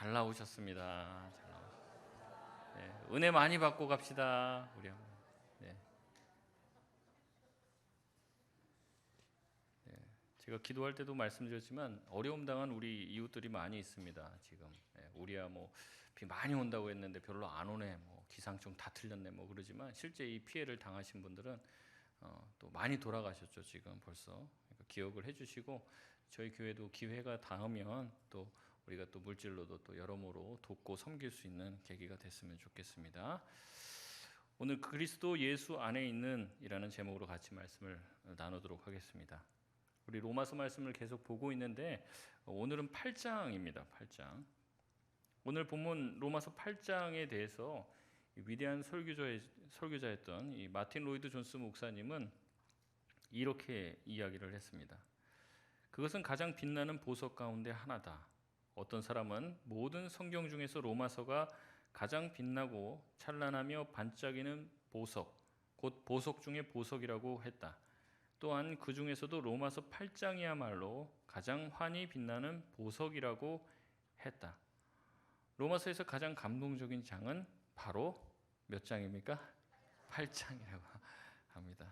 잘 나오셨습니다. 잘 나오셨습니다. 네, 은혜 많이 받고 갑시다. 우리 한번. 네, 제가 기도할 때도 말씀드렸지만 어려움 당한 우리 이웃들이 많이 있습니다. 지금 우리야 뭐 비 많이 온다고 했는데 별로 안 오네. 뭐 기상청 다 틀렸네. 뭐 그러지만 실제 이 피해를 당하신 분들은 또 많이 돌아가셨죠. 지금 벌써 그러니까 기억을 해주시고 저희 교회도 기회가 닿으면 또 우리가 또 물질로도 또 여러모로 돕고 섬길 수 있는 계기가 됐으면 좋겠습니다. 오늘 그리스도 예수 안에 있는 이라는 제목으로 같이 말씀을 나누도록 하겠습니다. 우리 로마서 말씀을 계속 보고 있는데 오늘은 8장입니다. 8장. 오늘 본문 로마서 8장에 대해서 위대한 설교자였던 이 마틴 로이드 존스 목사님은 이렇게 이야기를 했습니다. 그것은 가장 빛나는 보석 가운데 하나다. 어떤 사람은 모든 성경 중에서 로마서가 가장 빛나고 찬란하며 반짝이는 보석, 곧 보석 중의 보석이라고 했다. 또한 그 중에서도 로마서 8장이야말로 가장 환히 빛나는 보석이라고 했다. 로마서에서 가장 감동적인 장은 바로 몇 장입니까? 8장이라고 합니다.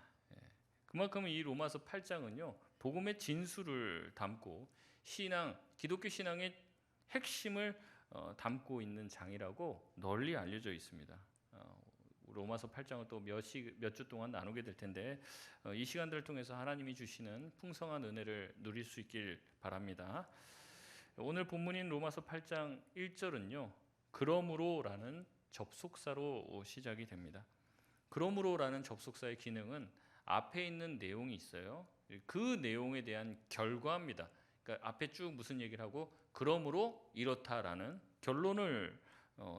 그만큼 이 로마서 8장은요 복음의 진수를 담고 기독교 신앙의 핵심을 담고 있는 장이라고 널리 알려져 있습니다. 로마서 8장을 또 몇 주 동안 나누게 될 텐데 이 시간들을 통해서 하나님이 주시는 풍성한 은혜를 누릴 수 있길 바랍니다. 오늘 본문인 로마서 8장 1절은요 그러므로라는 접속사로 시작이 됩니다. 그러므로라는 접속사의 기능은 앞에 있는 내용이 있어요. 그 내용에 대한 결과입니다. 그러니까 앞에 쭉 무슨 얘기를 하고 그러므로 이렇다라는 결론을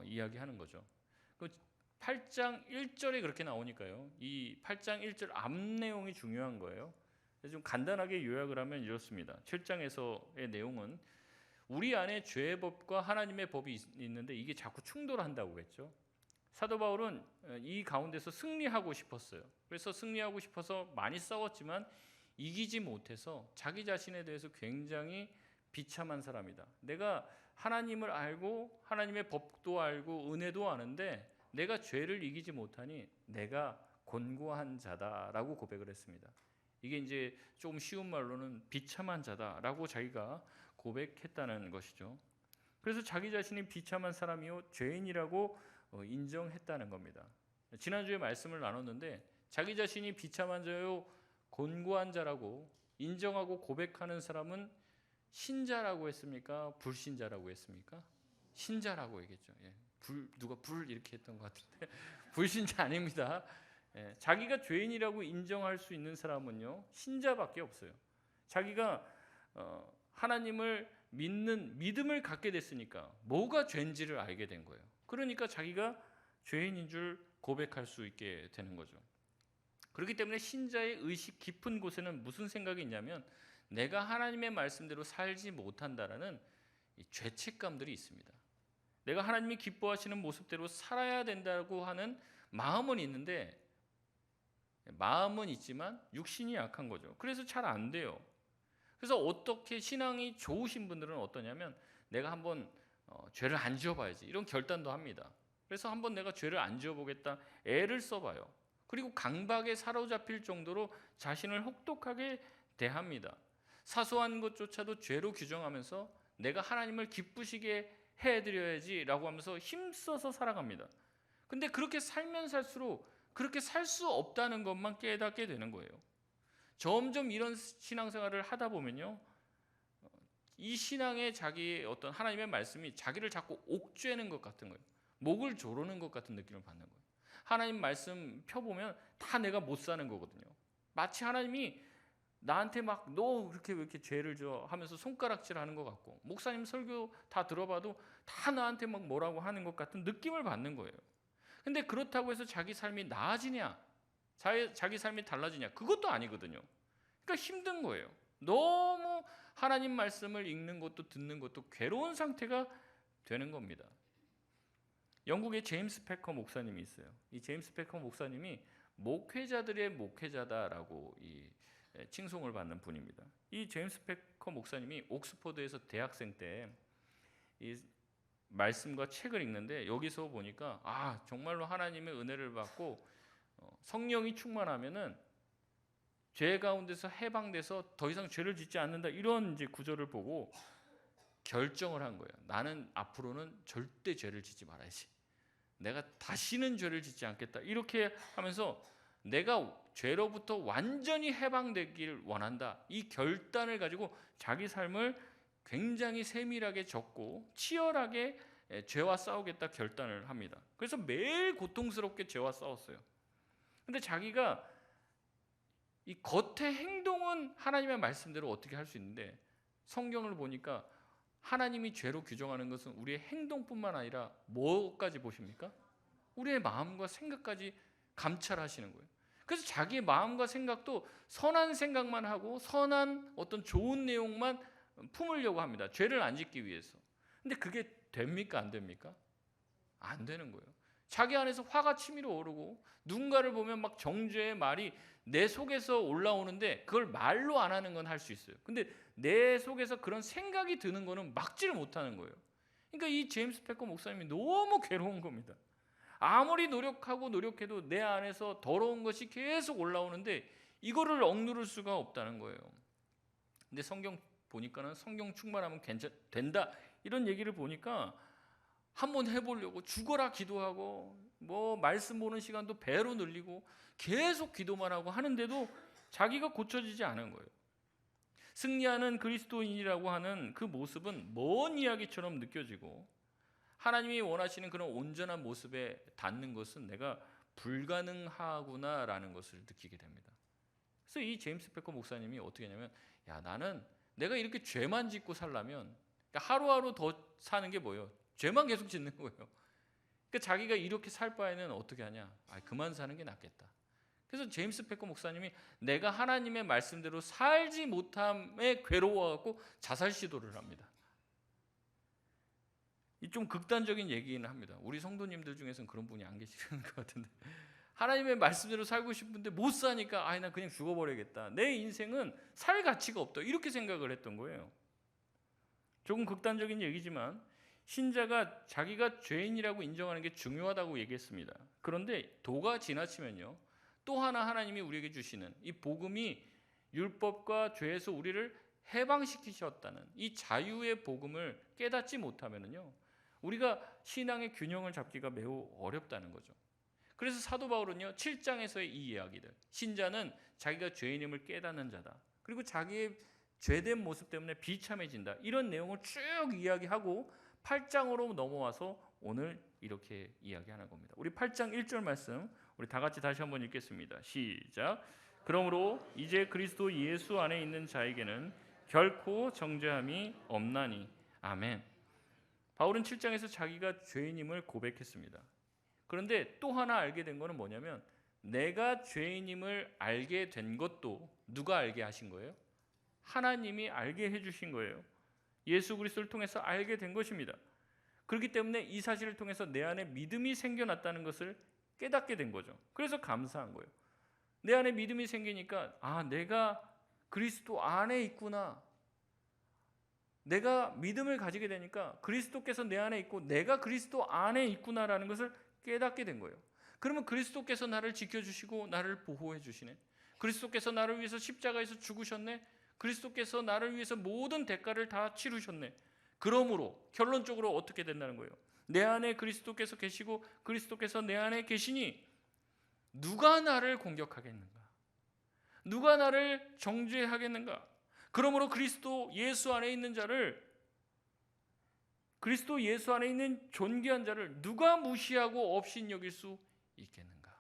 이야기하는 거죠. 8장 1절에 그렇게 나오니까요. 이 8장 1절 앞 내용이 중요한 거예요. 좀 간단하게 요약을 하면 이렇습니다. 7장에서의 내용은 우리 안에 죄의 법과 하나님의 법이 있는데 이게 자꾸 충돌한다고 했죠. 사도 바울은 이 가운데서 승리하고 싶었어요. 그래서 승리하고 싶어서 많이 싸웠지만 이기지 못해서 자기 자신에 대해서 굉장히 비참한 사람이다. 내가 하나님을 알고 하나님의 법도 알고 은혜도 아는데 내가 죄를 이기지 못하니 내가 곤고한 자다라고 고백을 했습니다. 이게 이제 조금 쉬운 말로는 비참한 자다라고 자기가 고백했다는 것이죠. 그래서 자기 자신이 비참한 사람이요 죄인이라고 인정했다는 겁니다. 지난주에 말씀을 나눴는데 자기 자신이 비참한 자요 곤고한 자라고 인정하고 고백하는 사람은 신자라고 했습니까? 불신자라고 했습니까? 신자라고 얘기했죠. 누가 불 이렇게 했던 것 같은데 불신자 아닙니다. 자기가 죄인이라고 인정할 수 있는 사람은요 신자밖에 없어요. 자기가 하나님을 믿는 믿음을 갖게 됐으니까 뭐가 죄인지를 알게 된 거예요. 그러니까 자기가 죄인인 줄 고백할 수 있게 되는 거죠. 그렇기 때문에 신자의 의식 깊은 곳에는 무슨 생각이 있냐면 내가 하나님의 말씀대로 살지 못한다라는 죄책감들이 있습니다. 내가 하나님이 기뻐하시는 모습대로 살아야 된다고 하는 마음은 있는데 마음은 있지만 육신이 약한 거죠. 그래서 잘 안 돼요. 그래서 어떻게 신앙이 좋으신 분들은 어떠냐면 내가 한번 죄를 안 지어봐야지 이런 결단도 합니다. 그래서 한번 내가 죄를 안 지어보겠다 애를 써봐요. 그리고 강박에 사로잡힐 정도로 자신을 혹독하게 대합니다. 사소한 것조차도 죄로 규정하면서 내가 하나님을 기쁘시게 해드려야지라고 하면서 힘써서 살아갑니다. 근데 그렇게 살면 살수록 그렇게 살 수 없다는 것만 깨닫게 되는 거예요. 점점 이런 신앙생활을 하다 보면요, 이 신앙의 자기의 어떤 하나님의 말씀이 자기를 자꾸 옥죄는 것 같은 거예요. 목을 조르는 것 같은 느낌을 받는 거예요. 하나님 말씀 펴보면 다 내가 못 사는 거거든요. 마치 하나님이 나한테 막 너 그렇게 왜 이렇게 죄를 져 하면서 손가락질하는 것 같고 목사님 설교 다 들어봐도 다 나한테 막 뭐라고 하는 것 같은 느낌을 받는 거예요. 근데 그렇다고 해서 자기 삶이 나아지냐 자기 삶이 달라지냐 그것도 아니거든요. 그러니까 힘든 거예요. 너무 하나님 말씀을 읽는 것도 듣는 것도 괴로운 상태가 되는 겁니다. 영국의 제임스 패커 목사님이 있어요. 이 제임스 패커 목사님이 목회자들의 목회자다라고 칭송을 받는 분입니다. 이 제임스 패커 목사님이 옥스퍼드에서 대학생 때 말씀과 책을 읽는데 여기서 보니까 정말로 하나님의 은혜를 받고 성령이 충만하면은 죄 가운데서 해방돼서 더 이상 죄를 짓지 않는다, 이런 이제 구절을 보고 결정을 한 거예요. 나는 앞으로는 절대 죄를 짓지 말아야지. 내가 다시는 죄를 짓지 않겠다. 이렇게 하면서 내가 죄로부터 완전히 해방되길 원한다. 이 결단을 가지고 자기 삶을 굉장히 세밀하게 적고 치열하게 죄와 싸우겠다 결단을 합니다. 그래서 매일 고통스럽게 죄와 싸웠어요. 근데 자기가 이 겉의 행동은 하나님의 말씀대로 어떻게 할 수 있는데, 성경을 보니까 하나님이 죄로 규정하는 것은 우리의 행동뿐만 아니라 뭐까지 보십니까? 우리의 마음과 생각까지 감찰하시는 거예요. 그래서 자기의 마음과 생각도 선한 생각만 하고 선한 어떤 좋은 내용만 품으려고 합니다. 죄를 안 짓기 위해서. 근데 그게 됩니까? 안 됩니까? 안 되는 거예요. 자기 안에서 화가 치밀어 오르고 누군가를 보면 막 정죄의 말이 내 속에서 올라오는데 그걸 말로 안 하는 건 할 수 있어요. 근데 내 속에서 그런 생각이 드는 거는 막지를 못하는 거예요. 그러니까 이 제임스 패커 목사님이 너무 괴로운 겁니다. 아무리 노력하고 노력해도 내 안에서 더러운 것이 계속 올라오는데 이거를 억누를 수가 없다는 거예요. 근데 성경 보니까는 성경 충만하면 된다, 이런 얘기를 보니까 한번 해보려고 죽어라 기도하고 뭐 말씀 보는 시간도 배로 늘리고 계속 기도만 하고 하는데도 자기가 고쳐지지 않은 거예요. 승리하는 그리스도인이라고 하는 그 모습은 먼 이야기처럼 느껴지고 하나님이 원하시는 그런 온전한 모습에 닿는 것은 내가 불가능하구나라는 것을 느끼게 됩니다. 그래서 이 제임스 패커 목사님이 어떻게 했냐면, 나는 내가 이렇게 죄만 짓고 살려면, 그러니까 하루하루 더 사는 게 뭐예요? 죄만 계속 짓는 거예요. 그러니까 자기가 이렇게 살 바에는 어떻게 하냐? 그만 사는 게 낫겠다. 그래서 제임스 패커 목사님이 내가 하나님의 말씀대로 살지 못함에 괴로워하고 자살 시도를 합니다. 이 좀 극단적인 얘기는 합니다. 우리 성도님들 중에서는 그런 분이 안 계시는 것 같은데, 하나님의 말씀대로 살고 싶은데 못 사니까 나 그냥 죽어버려야겠다. 내 인생은 살 가치가 없다, 이렇게 생각을 했던 거예요. 조금 극단적인 얘기지만 신자가 자기가 죄인이라고 인정하는 게 중요하다고 얘기했습니다. 그런데 도가 지나치면요, 또 하나 하나님이 우리에게 주시는 이 복음이 율법과 죄에서 우리를 해방시키셨다는 이 자유의 복음을 깨닫지 못하면요, 우리가 신앙의 균형을 잡기가 매우 어렵다는 거죠. 그래서 사도 바울은요, 7장에서의 이 이야기들, 신자는 자기가 죄인임을 깨닫는 자다, 그리고 자기의 죄된 모습 때문에 비참해진다, 이런 내용을 쭉 이야기하고 8장으로 넘어와서 오늘 이렇게 이야기하는 겁니다. 우리 8장 1절 말씀 우리 다 같이 다시 한번 읽겠습니다. 시작. 그러므로 이제 그리스도 예수 안에 있는 자에게는 결코 정죄함이 없나니. 아멘. 바울은 7장에서 자기가 죄인임을 고백했습니다. 그런데 또 하나 알게 된 것은 뭐냐면, 내가 죄인임을 알게 된 것도 누가 알게 하신 거예요? 하나님이 알게 해주신 거예요. 예수 그리스도를 통해서 알게 된 것입니다. 그렇기 때문에 이 사실을 통해서 내 안에 믿음이 생겨났다는 것을 깨닫게 된 거죠. 그래서 감사한 거예요. 내 안에 믿음이 생기니까 내가 그리스도 안에 있구나. 내가 믿음을 가지게 되니까 그리스도께서 내 안에 있고 내가 그리스도 안에 있구나라는 것을 깨닫게 된 거예요. 그러면 그리스도께서 나를 지켜주시고 나를 보호해 주시네. 그리스도께서 나를 위해서 십자가에서 죽으셨네. 그리스도께서 나를 위해서 모든 대가를 다 치르셨네. 그러므로 결론적으로 어떻게 된다는 거예요? 내 안에 그리스도께서 계시고 그리스도께서 내 안에 계시니 누가 나를 공격하겠는가? 누가 나를 정죄하겠는가? 그러므로 그리스도 예수 안에 있는 자를, 그리스도 예수 안에 있는 존귀한 자를 누가 무시하고 업신여길 수 있겠는가?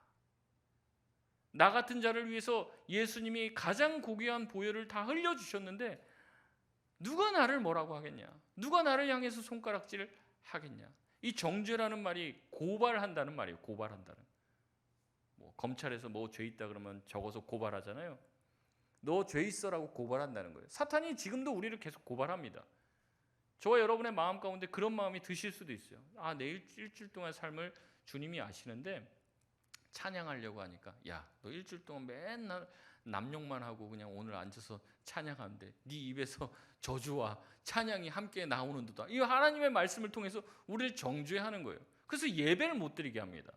나 같은 자를 위해서 예수님이 가장 고귀한 보혈을 다 흘려주셨는데 누가 나를 뭐라고 하겠냐? 누가 나를 향해서 손가락질을 하겠냐? 이 정죄라는 말이 고발한다는 말이에요. 고발한다는. 검찰에서 죄 있다 그러면 적어서 고발하잖아요. 너 죄 있어라고 고발한다는 거예요. 사탄이 지금도 우리를 계속 고발합니다. 저와 여러분의 마음 가운데 그런 마음이 드실 수도 있어요. 내 일주일 동안 삶을 주님이 아시는데 찬양하려고 하니까 너 일주일 동안 맨날 남용만 하고 그냥 오늘 앉아서 찬양하는데 네 입에서 저주와 찬양이 함께 나오는도다. 이 하나님의 말씀을 통해서 우리를 정죄하는 거예요. 그래서 예배를 못 드리게 합니다.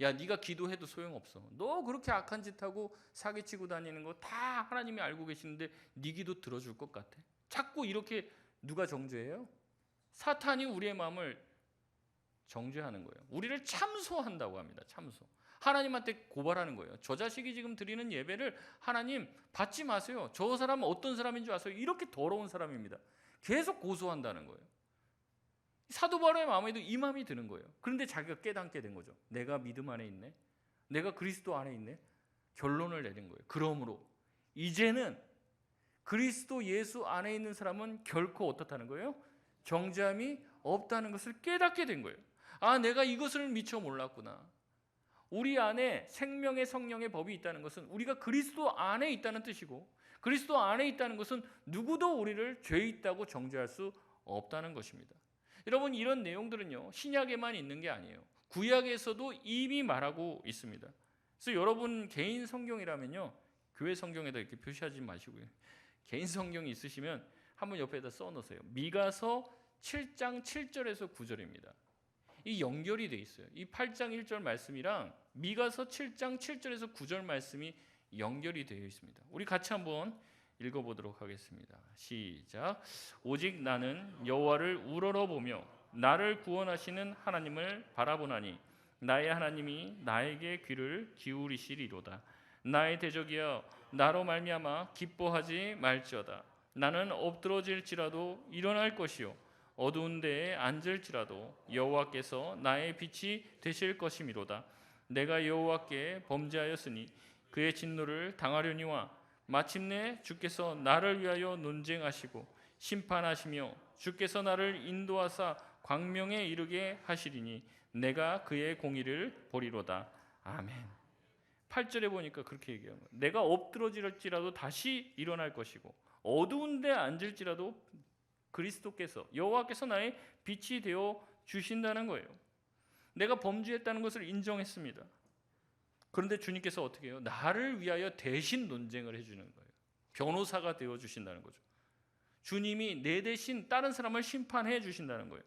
야, 네가 기도해도 소용없어. 너 그렇게 악한 짓 하고 사기치고 다니는 거 다 하나님이 알고 계시는데 네 기도 들어줄 것 같아? 자꾸 이렇게 누가 정죄해요? 사탄이 우리의 마음을 정죄하는 거예요. 우리를 참소한다고 합니다. 참소. 하나님한테 고발하는 거예요. 저 자식이 지금 드리는 예배를 하나님 받지 마세요. 저 사람은 어떤 사람인 줄 아세요? 이렇게 더러운 사람입니다. 계속 고소한다는 거예요. 사도 바울의 마음에도 이 마음이 드는 거예요. 그런데 자기가 깨닫게 된 거죠. 내가 믿음 안에 있네. 내가 그리스도 안에 있네. 결론을 내린 거예요. 그러므로 이제는 그리스도 예수 안에 있는 사람은 결코 어떻다는 거예요? 정죄함이 없다는 것을 깨닫게 된 거예요. 아, 내가 이것을 미처 몰랐구나. 우리 안에 생명의 성령의 법이 있다는 것은 우리가 그리스도 안에 있다는 뜻이고, 그리스도 안에 있다는 것은 누구도 우리를 죄 있다고 정죄할 수 없다는 것입니다. 여러분, 이런 내용들은요, 신약에만 있는 게 아니에요. 구약에서도 이미 말하고 있습니다. 그래서 여러분 개인 성경이라면요, 교회 성경에다 이렇게 표시하지 마시고요, 개인 성경이 있으시면 한번 옆에다 써놓으세요. 미가서 7장 7절에서 9절입니다. 이 연결이 돼 있어요. 이 8장 1절 말씀이랑 미가서 7장 7절에서 9절 말씀이 연결이 되어 있습니다. 우리 같이 한번 읽어보도록 하겠습니다. 시작. 오직 나는 여호와를 우러러보며 나를 구원하시는 하나님을 바라보나니 나의 하나님이 나에게 귀를 기울이시리로다. 나의 대적이여 나로 말미암아 기뻐하지 말지어다. 나는 엎드러질지라도 일어날 것이요 어두운 데에 앉을지라도 여호와께서 나의 빛이 되실 것이미로다. 내가 여호와께 범죄하였으니 그의 진노를 당하려니와 마침내 주께서 나를 위하여 논쟁하시고 심판하시며 주께서 나를 인도하사 광명에 이르게 하시리니 내가 그의 공의를 보리로다. 아멘. 8절에 보니까 그렇게 얘기하는 거예요. 내가 엎드러질지라도 다시 일어날 것이고 어두운 데 앉을지라도 그리스도께서 여호와께서 나의 빛이 되어 주신다는 거예요. 내가 범죄했다는 것을 인정했습니다. 그런데 주님께서 어떻게 해요? 나를 위하여 대신 논쟁을 해주는 거예요. 변호사가 되어 주신다는 거죠. 주님이 내 대신 다른 사람을 심판해 주신다는 거예요.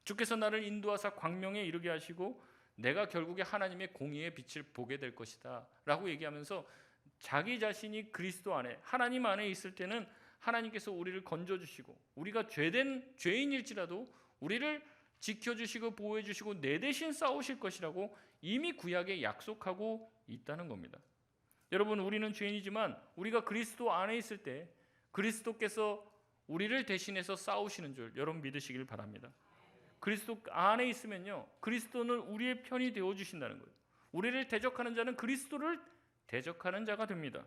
주께서 나를 인도하사 광명에 이르게 하시고 내가 결국에 하나님의 공의의 빛을 보게 될 것이다 라고 얘기하면서 자기 자신이 그리스도 안에 하나님 안에 있을 때는 하나님께서 우리를 건져주시고 우리가 죄인일지라도 우리를 지켜주시고 보호해주시고 내 대신 싸우실 것이라고 이미 구약에 약속하고 있다는 겁니다. 여러분, 우리는 죄인이지만 우리가 그리스도 안에 있을 때 그리스도께서 우리를 대신해서 싸우시는 줄 여러분 믿으시길 바랍니다. 그리스도 안에 있으면요, 그리스도는 우리의 편이 되어주신다는 거예요. 우리를 대적하는 자는 그리스도를 대적하는 자가 됩니다.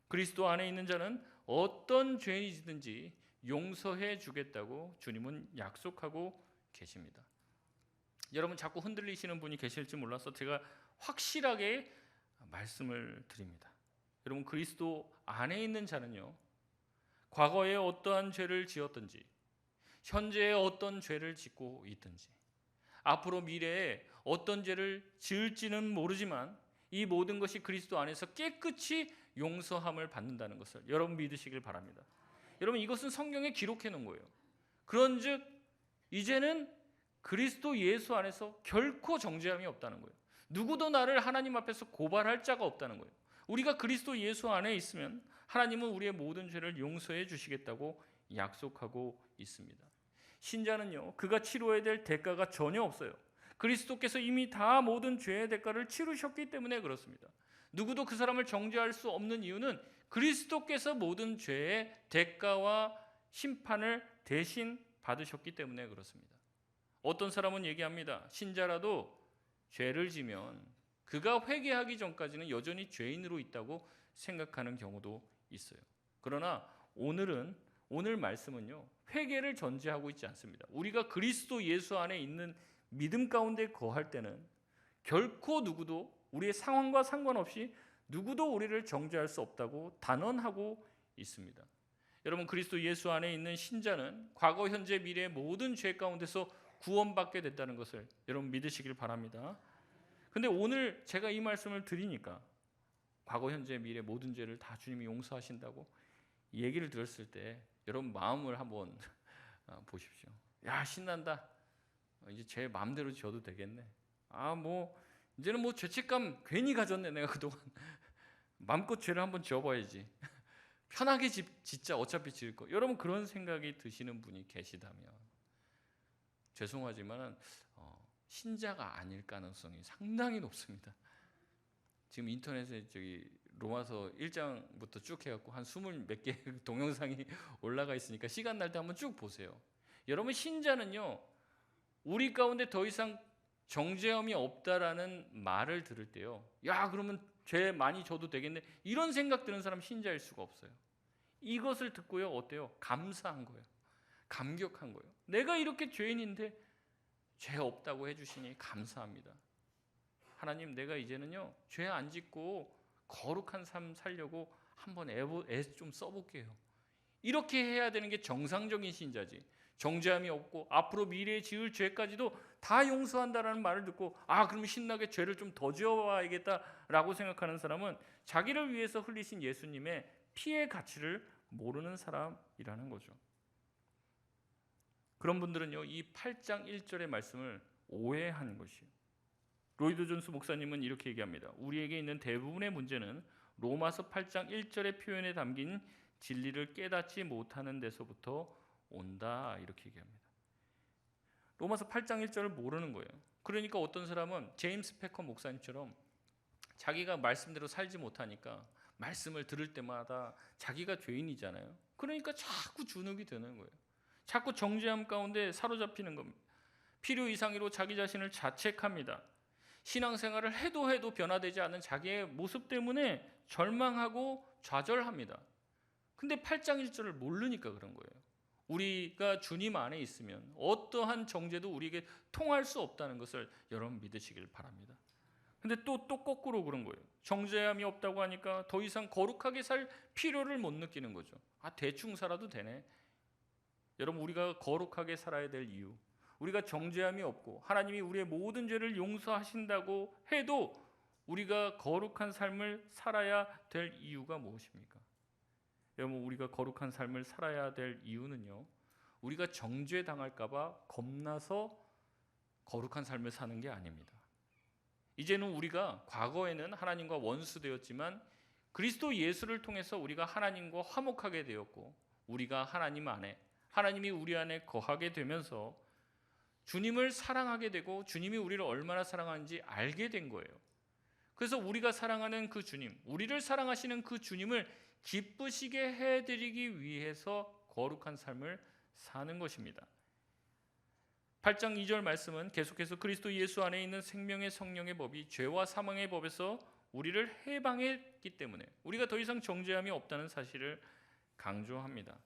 그리스도 안에 있는 자는 어떤 죄인이든지 용서해 주겠다고 주님은 약속하고 계십니다. 여러분, 자꾸 흔들리시는 분이 계실지 몰라서 제가 확실하게 말씀을 드립니다. 여러분, 그리스도 안에 있는 자는요, 과거에 어떠한 죄를 지었든지 현재에 어떤 죄를 짓고 있든지 앞으로 미래에 어떤 죄를 지을지는 모르지만 이 모든 것이 그리스도 안에서 깨끗이 용서함을 받는다는 것을 여러분 믿으시길 바랍니다. 여러분, 이것은 성경에 기록해 놓은 거예요. 그런즉 이제는 그리스도 예수 안에서 결코 정죄함이 없다는 거예요. 누구도 나를 하나님 앞에서 고발할 자가 없다는 거예요. 우리가 그리스도 예수 안에 있으면 하나님은 우리의 모든 죄를 용서해 주시겠다고 약속하고 있습니다. 신자는요, 그가 치러야 될 대가가 전혀 없어요. 그리스도께서 이미 다 모든 죄의 대가를 치르셨기 때문에 그렇습니다. 누구도 그 사람을 정죄할 수 없는 이유는 그리스도께서 모든 죄의 대가와 심판을 대신 받으셨기 때문에 그렇습니다. 어떤 사람은 얘기합니다. 신자라도 죄를 지면 그가 회개하기 전까지는 여전히 죄인으로 있다고 생각하는 경우도 있어요. 그러나 오늘 말씀은요, 회개를 전제하고 있지 않습니다. 우리가 그리스도 예수 안에 있는 믿음 가운데 거할 때는 결코 누구도 우리의 상황과 상관없이 누구도 우리를 정죄할 수 없다고 단언하고 있습니다. 여러분, 그리스도 예수 안에 있는 신자는 과거, 현재, 미래의 모든 죄 가운데서 구원받게 됐다는 것을 여러분 믿으시길 바랍니다. 근데 오늘 제가 이 말씀을 드리니까 과거, 현재, 미래 모든 죄를 다 주님이 용서하신다고 얘기를 들었을 때 여러분 마음을 한번 보십시오. 야, 신난다. 이제 제 마음대로 지어도 되겠네. 이제는 죄책감 괜히 가졌네. 내가 그동안 마음껏 죄를 한번 지어봐야지. 편하게 짓자. 어차피 지을 거. 여러분 그런 생각이 드시는 분이 계시다면 죄송하지만 신자가 아닐 가능성이 상당히 높습니다. 지금 인터넷에 로마서 1장부터 쭉 해갖고 한 20 몇 개 동영상이 올라가 있으니까 시간 날 때 한번 쭉 보세요. 여러분 신자는요, 우리 가운데 더 이상 정죄함이 없다라는 말을 들을 때요, 야 그러면 죄 많이 져도 되겠네, 이런 생각 드는 사람 신자일 수가 없어요. 이것을 듣고요 어때요? 감사한 거예요. 감격한 거예요. 내가 이렇게 죄인인데 죄 없다고 해주시니 감사합니다. 하나님, 내가 이제는요 죄 안 짓고 거룩한 삶 살려고 한번 애 좀 써볼게요. 이렇게 해야 되는 게 정상적인 신자지. 정죄함이 없고 앞으로 미래에 지을 죄까지도 다 용서한다라는 말을 듣고 그럼 신나게 죄를 좀 더 지어와야겠다라고 생각하는 사람은 자기를 위해서 흘리신 예수님의 피의 가치를 모르는 사람이라는 거죠. 그런 분들은요 이 8장 1절의 말씀을 오해하는 것이에요. 로이드 존스 목사님은 이렇게 얘기합니다. 우리에게 있는 대부분의 문제는 로마서 8장 1절의 표현에 담긴 진리를 깨닫지 못하는 데서부터 온다, 이렇게 얘기합니다. 로마서 8장 1절을 모르는 거예요. 그러니까 어떤 사람은 제임스 패커 목사님처럼 자기가 말씀대로 살지 못하니까 말씀을 들을 때마다 자기가 죄인이잖아요. 그러니까 자꾸 주눅이 드는 거예요. 자꾸 정죄함 가운데 사로잡히는 겁니다. 필요 이상으로 자기 자신을 자책합니다. 신앙생활을 해도 변화되지 않는 자기의 모습 때문에 절망하고 좌절합니다. 근데 8장 1절을 모르니까 그런 거예요. 우리가 주님 안에 있으면 어떠한 정죄도 우리에게 통할 수 없다는 것을 여러분 믿으시길 바랍니다. 근데 또 거꾸로 그런 거예요. 정죄함이 없다고 하니까 더 이상 거룩하게 살 필요를 못 느끼는 거죠. 대충 살아도 되네. 여러분, 우리가 거룩하게 살아야 될 이유, 우리가 정죄함이 없고 하나님이 우리의 모든 죄를 용서하신다고 해도 우리가 거룩한 삶을 살아야 될 이유가 무엇입니까? 여러분, 우리가 거룩한 삶을 살아야 될 이유는요, 우리가 정죄당할까 봐 겁나서 거룩한 삶을 사는 게 아닙니다. 이제는 우리가 과거에는 하나님과 원수되었지만 그리스도 예수를 통해서 우리가 하나님과 화목하게 되었고 우리가 하나님 안에, 하나님이 우리 안에 거하게 되면서 주님을 사랑하게 되고 주님이 우리를 얼마나 사랑하는지 알게 된 거예요. 그래서 우리가 사랑하는 그 주님, 우리를 사랑하시는 그 주님을 기쁘시게 해드리기 위해서 거룩한 삶을 사는 것입니다. 8장 2절 말씀은 계속해서 그리스도 예수 안에 있는 생명의 성령의 법이 죄와 사망의 법에서 우리를 해방했기 때문에 우리가 더 이상 정죄함이 없다는 사실을 강조합니다.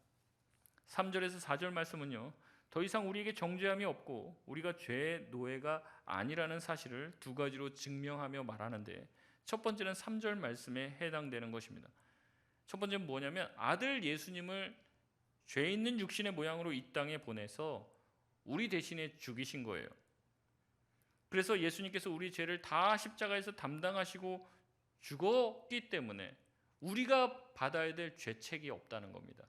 3절에서 4절 말씀은요, 더 이상 우리에게 정죄함이 없고 우리가 죄의 노예가 아니라는 사실을 두 가지로 증명하며 말하는데, 첫 번째는 3절 말씀에 해당되는 것입니다. 첫 번째는 뭐냐면 아들 예수님을 죄 있는 육신의 모양으로 이 땅에 보내서 우리 대신에 죽이신 거예요. 그래서 예수님께서 우리 죄를 다 십자가에서 담당하시고 죽었기 때문에 우리가 받아야 될 죄책이 없다는 겁니다.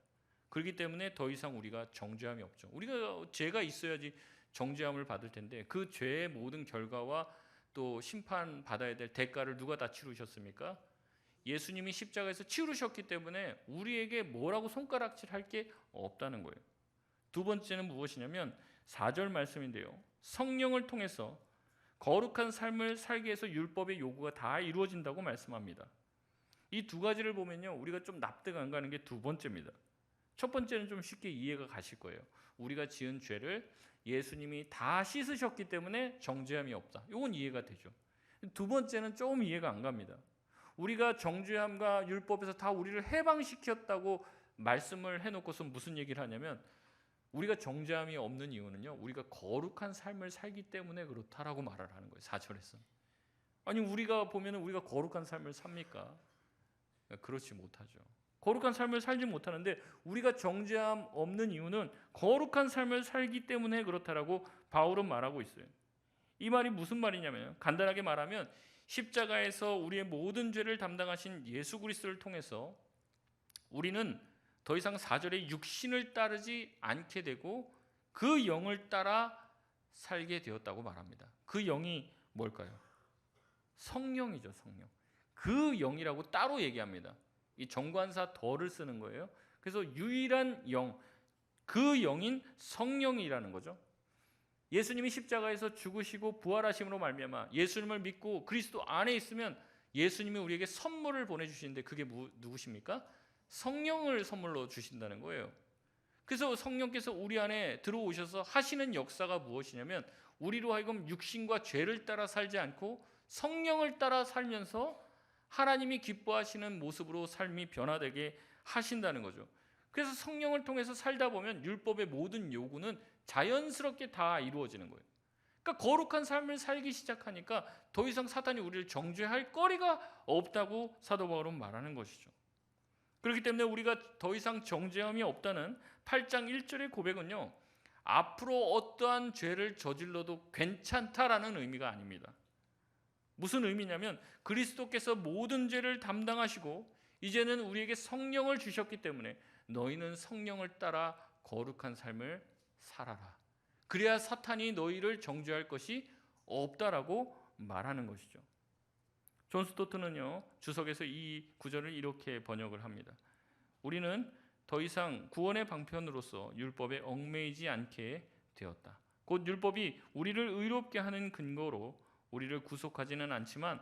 그렇기 때문에 더 이상 우리가 정죄함이 없죠. 우리가 죄가 있어야지 정죄함을 받을 텐데 그 죄의 모든 결과와 또 심판 받아야 될 대가를 누가 다 치르셨습니까? 예수님이 십자가에서 치르셨기 때문에 우리에게 뭐라고 손가락질할 게 없다는 거예요. 두 번째는 무엇이냐면 4절 말씀인데요, 성령을 통해서 거룩한 삶을 살기 위해서 율법의 요구가 다 이루어진다고 말씀합니다. 이 두 가지를 보면요, 우리가 좀 납득 안 가는 게 두 번째입니다. 첫 번째는 좀 쉽게 이해가 가실 거예요. 우리가 지은 죄를 예수님이 다 씻으셨기 때문에 정죄함이 없다. 이건 이해가 되죠. 두 번째는 조금 이해가 안 갑니다. 우리가 정죄함과 율법에서 다 우리를 해방시켰다고 말씀을 해놓고서 무슨 얘기를 하냐면, 우리가 정죄함이 없는 이유는요, 우리가 거룩한 삶을 살기 때문에 그렇다라고 말을 하는 거예요. 4절에서. 아니, 우리가 보면 우리가 거룩한 삶을 삽니까? 그렇지 못하죠. 거룩한 삶을 살지 못하는데 우리가 정죄함 없는 이유는 거룩한 삶을 살기 때문에 그렇다라고 바울은 말하고 있어요. 이 말이 무슨 말이냐면 간단하게 말하면 십자가에서 우리의 모든 죄를 담당하신 예수 그리스도를 통해서 우리는 더 이상 4절에 육신을 따르지 않게 되고 그 영을 따라 살게 되었다고 말합니다. 그 영이 뭘까요? 성령이죠, 성령. 그 영이라고 따로 얘기합니다. 이 정관사 덜을 쓰는 거예요. 그래서 유일한 영, 그 영인 성령이라는 거죠. 예수님이 십자가에서 죽으시고 부활하심으로 말미암아 예수님을 믿고 그리스도 안에 있으면 예수님이 우리에게 선물을 보내주시는데 그게 누구십니까? 성령을 선물로 주신다는 거예요. 그래서 성령께서 우리 안에 들어오셔서 하시는 역사가 무엇이냐면 우리로 하여금 육신과 죄를 따라 살지 않고 성령을 따라 살면서 하나님이 기뻐하시는 모습으로 삶이 변화되게 하신다는 거죠. 그래서 성령을 통해서 살다 보면 율법의 모든 요구는 자연스럽게 다 이루어지는 거예요. 그러니까 거룩한 삶을 살기 시작하니까 더 이상 사탄이 우리를 정죄할 거리가 없다고 사도 바울은 말하는 것이죠. 그렇기 때문에 우리가 더 이상 정죄함이 없다는 8장 1절의 고백은요, 앞으로 어떠한 죄를 저질러도 괜찮다라는 의미가 아닙니다. 무슨 의미냐면 그리스도께서 모든 죄를 담당하시고 이제는 우리에게 성령을 주셨기 때문에 너희는 성령을 따라 거룩한 삶을 살아라. 그래야 사탄이 너희를 정죄할 것이 없다라고 말하는 것이죠. 존 스토트는요, 주석에서 이 구절을 이렇게 번역을 합니다. 우리는 더 이상 구원의 방편으로서 율법에 얽매이지 않게 되었다. 곧 율법이 우리를 의롭게 하는 근거로 우리를 구속하지는 않지만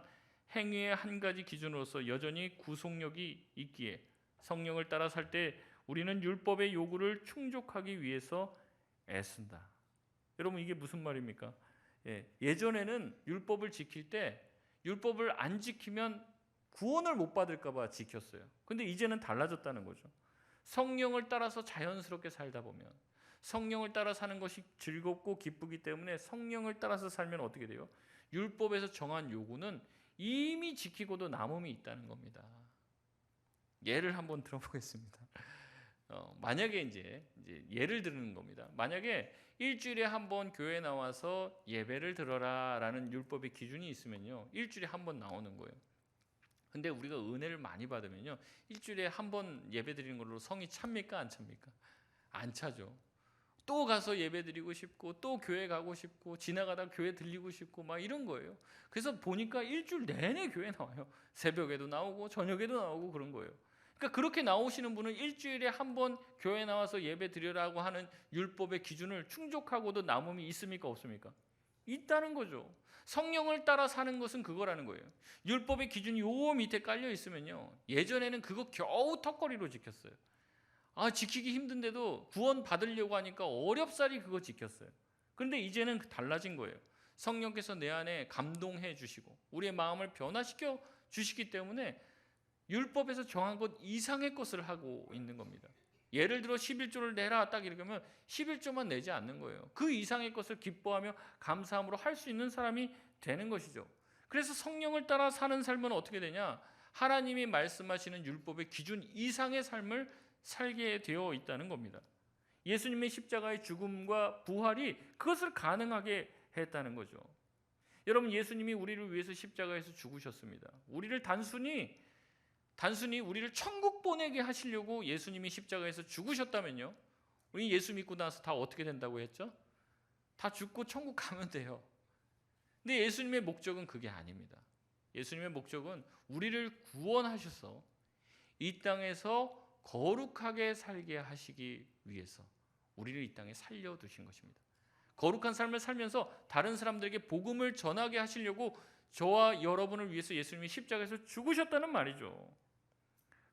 행위의 한 가지 기준으로서 여전히 구속력이 있기에 성령을 따라 살 때 우리는 율법의 요구를 충족하기 위해서 애쓴다. 여러분, 이게 무슨 말입니까? 예전에는 율법을 지킬 때 율법을 안 지키면 구원을 못 받을까 봐 지켰어요. 근데 이제는 달라졌다는 거죠. 성령을 따라서 자연스럽게 살다 보면 성령을 따라 사는 것이 즐겁고 기쁘기 때문에 성령을 따라서 살면 어떻게 돼요? 율법에서 정한 요구는 이미 지키고도 남음이 있다는 겁니다. 예를 한번 들어보겠습니다. 만약에 이제 예를 드는 겁니다. 만약에 일주일에 한 번 교회에 나와서 예배를 드려라라는 율법의 기준이 있으면요, 일주일에 한 번 나오는 거예요. 근데 우리가 은혜를 많이 받으면요, 일주일에 한 번 예배 드리는 걸로 성이 찹니까, 안 찹니까? 안 차죠. 또 가서 예배 드리고 싶고 또 교회 가고 싶고 지나가다 교회 들리고 싶고 막 이런 거예요. 그래서 보니까 일주일 내내 교회 나와요. 새벽에도 나오고 저녁에도 나오고 그런 거예요. 그러니까 그렇게 나오시는 분은 일주일에 한 번 교회 나와서 예배 드리라고 하는 율법의 기준을 충족하고도 남음이 있습니까, 없습니까? 있다는 거죠. 성령을 따라 사는 것은 그거라는 거예요. 율법의 기준이 요 밑에 깔려 있으면요, 예전에는 그거 겨우 턱걸이로 지켰어요. 지키기 힘든데도 구원 받으려고 하니까 어렵사리 그거 지켰어요. 그런데 이제는 달라진 거예요. 성령께서 내 안에 감동해 주시고 우리의 마음을 변화시켜 주시기 때문에 율법에서 정한 것 이상의 것을 하고 있는 겁니다. 예를 들어 11조를 내라 딱 이러면 11조만 내지 않는 거예요. 그 이상의 것을 기뻐하며 감사함으로 할 수 있는 사람이 되는 것이죠. 그래서 성령을 따라 사는 삶은 어떻게 되냐? 하나님이 말씀하시는 율법의 기준 이상의 삶을 살게 되어 있다는 겁니다. 예수님의 십자가의 죽음과 부활이 그것을 가능하게 했다는 거죠. 여러분, 예수님이 우리를 위해서 십자가에서 죽으셨습니다. 우리를 단순히 우리를 천국 보내게 하시려고 예수님이 십자가에서 죽으셨다면요, 우리 예수 믿고 나서 다 어떻게 된다고 했죠? 다 죽고 천국 가면 돼요. 근데 예수님의 목적은 그게 아닙니다. 예수님의 목적은 우리를 구원하셔서 이 땅에서 거룩하게 살게 하시기 위해서 우리를 이 땅에 살려두신 것입니다. 거룩한 삶을 살면서 다른 사람들에게 복음을 전하게 하시려고 저와 여러분을 위해서 예수님이 십자가에서 죽으셨다는 말이죠.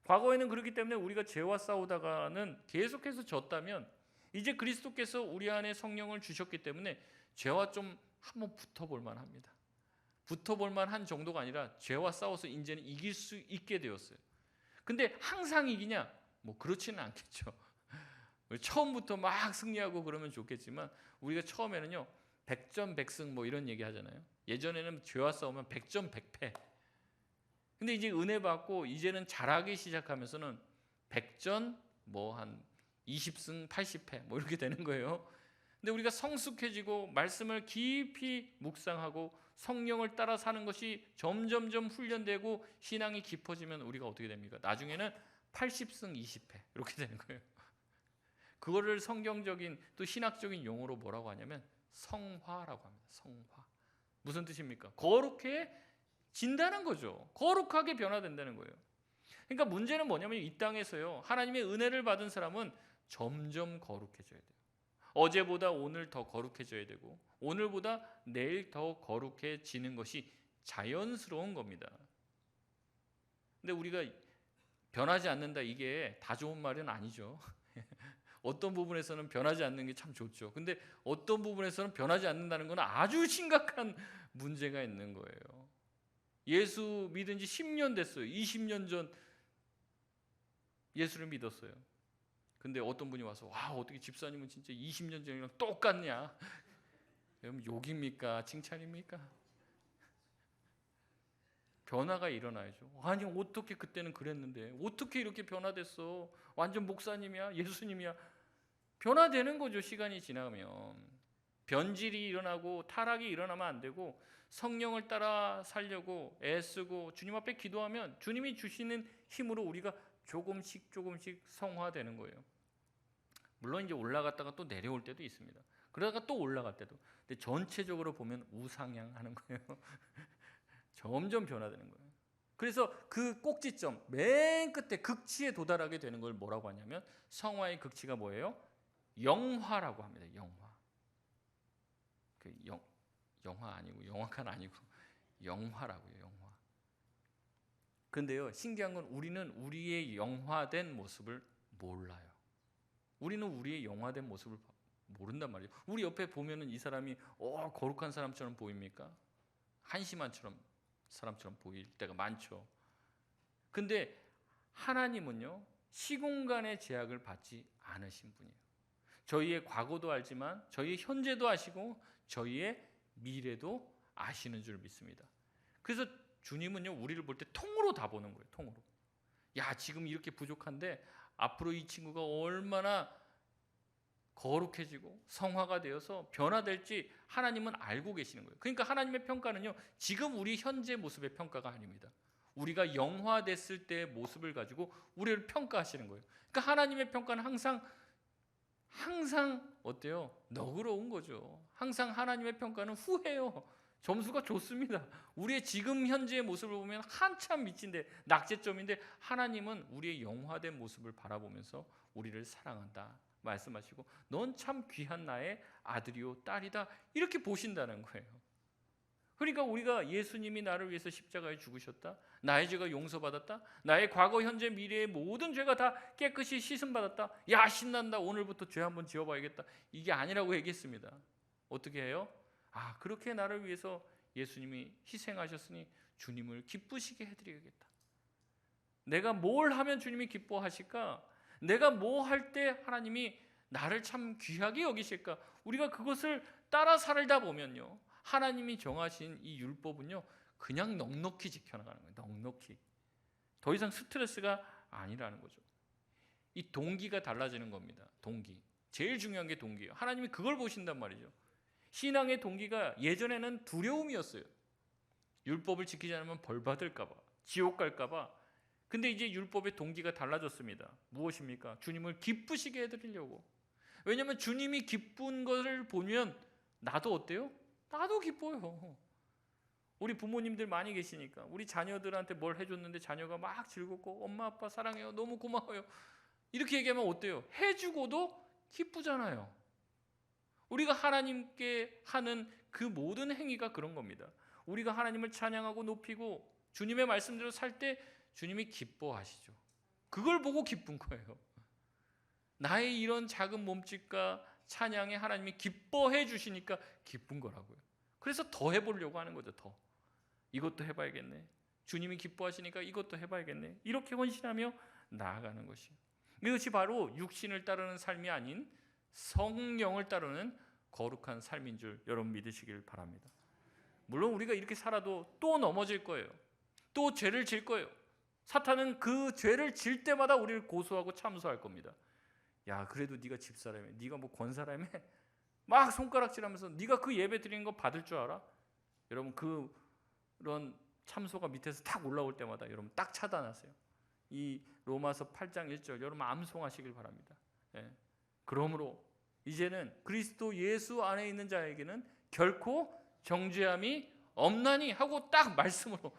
과거에는 그렇기 때문에 우리가 죄와 싸우다가는 계속해서 졌다면 이제 그리스도께서 우리 안에 성령을 주셨기 때문에 죄와 좀 한번 붙어볼 만합니다. 붙어볼 만한 정도가 아니라 죄와 싸워서 이제는 이길 수 있게 되었어요. 근데 항상 이기냐? 뭐 그렇지는 않겠죠. 처음부터 막 승리하고 그러면 좋겠지만 우리가 처음에는요, 100전 100승 뭐 이런 얘기 하잖아요. 예전에는 죄와 싸우면 100전 100패. 근데 이제 은혜 받고 이제는 잘하기 시작하면서는 100전 뭐 한 20승 80패 뭐 이렇게 되는 거예요. 근데 우리가 성숙해지고 말씀을 깊이 묵상하고 성령을 따라 사는 것이 점점점 훈련되고 신앙이 깊어지면 우리가 어떻게 됩니까? 나중에는 80승 20패 이렇게 되는 거예요. 그거를 성경적인 또 신학적인 용어로 뭐라고 하냐면 성화라고 합니다. 성화. 무슨 뜻입니까? 거룩해진다는 거죠. 거룩하게 변화된다는 거예요. 그러니까 문제는 뭐냐면 이 땅에서요, 하나님의 은혜를 받은 사람은 점점 거룩해져야 돼요. 어제보다 오늘 더 거룩해져야 되고 오늘보다 내일 더 거룩해지는 것이 자연스러운 겁니다. 근데 우리가 변하지 않는다, 이게 다 좋은 말은 아니죠. 어떤 부분에서는 변하지 않는 게 참 좋죠. 근데 어떤 부분에서는 변하지 않는다는 건 아주 심각한 문제가 있는 거예요. 예수 믿은 지 10년 됐어요. 20년 전 예수를 믿었어요. 근데 어떤 분이 와서 와, 어떻게 집사님은 진짜 20년 전이랑 똑같냐? 그럼 욕입니까? 칭찬입니까? 변화가 일어나야죠. 아니, 어떻게 그때는 그랬는데 어떻게 이렇게 변화됐어? 완전 목사님이야? 예수님이야? 변화되는 거죠. 시간이 지나면 변질이 일어나고 타락이 일어나면 안 되고 성령을 따라 살려고 애쓰고 주님 앞에 기도하면 주님이 주시는 힘으로 우리가 조금씩 성화되는 거예요. 물론 이제 올라갔다가 또 내려올 때도 있습니다. 그러다가 또 올라갈 때도. 근데 전체적으로 보면 우상향하는 거예요. 점점 변화되는 거예요. 그래서 그 꼭지점, 맨 끝에 극치에 도달하게 되는 걸 뭐라고 하냐면 성화의 극치가 뭐예요? 영화라고 합니다. 영화. 영화 아니고 영화관 아니고 영화라고요. 영화. 근데요, 신기한 건 우리는 우리의 영화된 모습을 몰라요. 우리는 우리의 영화된 모습을 모른단 말이에요. 우리 옆에 보면은 이 사람이 거룩한 사람처럼 보입니까? 한심한 사람처럼 보일 때가 많죠. 근데 하나님은요, 시공간의 제약을 받지 않으신 분이에요. 저희의 과거도 알지만 저희의 현재도 아시고 저희의 미래도 아시는 줄 믿습니다. 그래서 주님은요, 우리를 볼 때 통으로 다 보는 거예요. 통으로. 야, 지금 이렇게 부족한데 앞으로 이 친구가 얼마나 거룩해지고 성화가 되어서 변화될지 하나님은 알고 계시는 거예요. 그러니까 하나님의 평가는요, 지금 우리 현재 모습의 평가가 아닙니다. 우리가 영화됐을 때의 모습을 가지고 우리를 평가하시는 거예요. 그러니까 하나님의 평가는 항상 어때요? 너그러운 거죠. 항상 하나님의 평가는 후해요. 점수가 좋습니다. 우리의 지금 현재의 모습을 보면 한참 미친데 낙제점인데 하나님은 우리의 영화된 모습을 바라보면서 우리를 사랑한다 말씀하시고 넌 참 귀한 나의 아들이요 딸이다 이렇게 보신다는 거예요. 그러니까 우리가 예수님이 나를 위해서 십자가에 죽으셨다, 나의 죄가 용서받았다, 나의 과거 현재 미래의 모든 죄가 다 깨끗이 씻음받았다, 야 신난다, 오늘부터 죄 한번 지어봐야겠다, 이게 아니라고 얘기했습니다. 어떻게 해요? 아, 그렇게 나를 위해서 예수님이 희생하셨으니 주님을 기쁘시게 해드려야겠다. 내가 뭘 하면 주님이 기뻐하실까? 내가 뭐 할 때 하나님이 나를 참 귀하게 여기실까? 우리가 그것을 따라 살다 보면요, 하나님이 정하신 이 율법은요, 그냥 넉넉히 지켜나가는 거예요. 넉넉히. 더 이상 스트레스가 아니라는 거죠. 이 동기가 달라지는 겁니다. 동기. 제일 중요한 게 동기예요. 하나님이 그걸 보신단 말이죠. 신앙의 동기가 예전에는 두려움이었어요. 율법을 지키지 않으면 벌 받을까 봐, 지옥 갈까 봐. 근데 이제 율법의 동기가 달라졌습니다. 무엇입니까? 주님을 기쁘시게 해드리려고. 왜냐하면 주님이 기쁜 것을 보면 나도 어때요? 나도 기뻐요. 우리 부모님들 많이 계시니까 우리 자녀들한테 뭘 해줬는데 자녀가 막 즐겁고 엄마 아빠 사랑해요, 너무 고마워요, 이렇게 얘기하면 어때요? 해주고도 기쁘잖아요. 우리가 하나님께 하는 그 모든 행위가 그런 겁니다. 우리가 하나님을 찬양하고 높이고 주님의 말씀대로 살 때 주님이 기뻐하시죠. 그걸 보고 기쁜 거예요. 나의 이런 작은 몸짓과 찬양에 하나님이 기뻐해 주시니까 기쁜 거라고요. 그래서 더 해보려고 하는 거죠. 더. 이것도 해봐야겠네. 주님이 기뻐하시니까 이것도 해봐야겠네. 이렇게 헌신하며 나아가는 것이에요. 이것이 바로 육신을 따르는 삶이 아닌 성령을 따르는 거룩한 삶인 줄 여러분 믿으시길 바랍니다. 물론 우리가 이렇게 살아도 또 넘어질 거예요. 또 죄를 질 거예요. 사탄은 그 죄를 질 때마다 우리를 고소하고 참소할 겁니다. 야, 그래도 네가 집사라며, 네가 뭐 권사라며, 막 손가락질하면서 네가 그 예배 드리는 거 받을 줄 알아? 여러분 그런 참소가 밑에서 탁 올라올 때마다 여러분 딱 차단하세요. 이 로마서 8장 1절 여러분 암송하시길 바랍니다. 예. 그러므로 이제는 그리스도 예수 안에 있는 자에게는 결코 정죄함이 없나니 하고 딱 말씀으로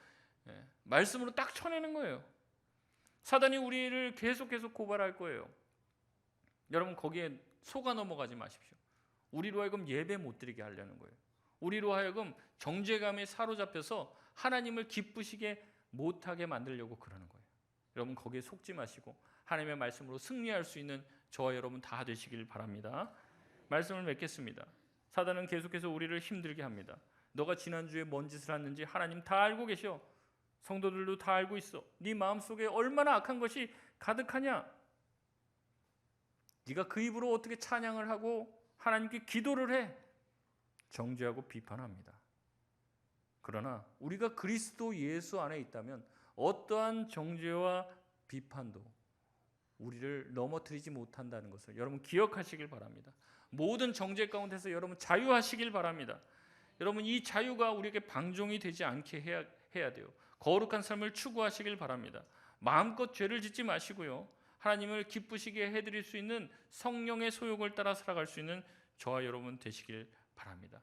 딱 쳐내는 거예요. 사단이 우리를 계속 고발할 거예요. 여러분 거기에 속아 넘어가지 마십시오. 우리로 하여금 예배 못 드리게 하려는 거예요. 우리로 하여금 정죄감에 사로잡혀서 하나님을 기쁘시게 못하게 만들려고 그러는 거예요. 여러분 거기에 속지 마시고 하나님의 말씀으로 승리할 수 있는 저와 여러분 다 되시길 바랍니다. 말씀을 맺겠습니다. 사단은 계속해서 우리를 힘들게 합니다. 너가 지난주에 뭔 짓을 했는지 하나님 다 알고 계셔. 성도들도 다 알고 있어. 네 마음속에 얼마나 악한 것이 가득하냐. 네가 그 입으로 어떻게 찬양을 하고 하나님께 기도를 해. 정죄하고 비판합니다. 그러나 우리가 그리스도 예수 안에 있다면 어떠한 정죄와 비판도 우리를 넘어뜨리지 못한다는 것을 여러분 기억하시길 바랍니다. 모든 정죄 가운데서 여러분 자유하시길 바랍니다. 여러분 이 자유가 우리에게 방종이 되지 않게 해야 돼요. 거룩한 삶을 추구하시길 바랍니다. 마음껏 죄를 짓지 마시고요. 하나님을 기쁘시게 해드릴 수 있는 성령의 소욕을 따라 살아갈 수 있는 저와 여러분 되시길 바랍니다.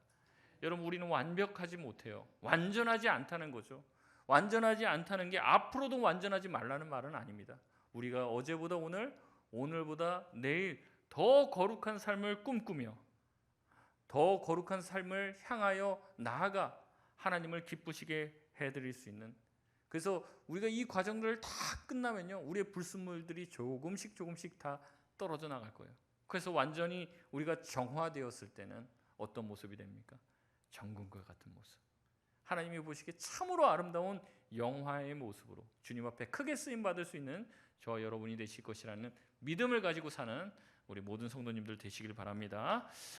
여러분 우리는 완벽하지 못해요. 완전하지 않다는 거죠. 완전하지 않다는 게 앞으로도 완전하지 말라는 말은 아닙니다. 우리가 어제보다 오늘보다 내일 더 거룩한 삶을 꿈꾸며 더 거룩한 삶을 향하여 나아가 하나님을 기쁘시게 해드릴 수 있는, 그래서 우리가 이 과정들을 다 끝나면요 우리의 불순물들이 조금씩 다 떨어져 나갈 거예요. 그래서 완전히 우리가 정화되었을 때는 어떤 모습이 됩니까? 정금과 같은 모습, 하나님이 보시기에 참으로 아름다운 영화의 모습으로 주님 앞에 크게 쓰임받을 수 있는 저와 여러분이 되실 것이라는 믿음을 가지고 사는 우리 모든 성도님들 되시길 바랍니다.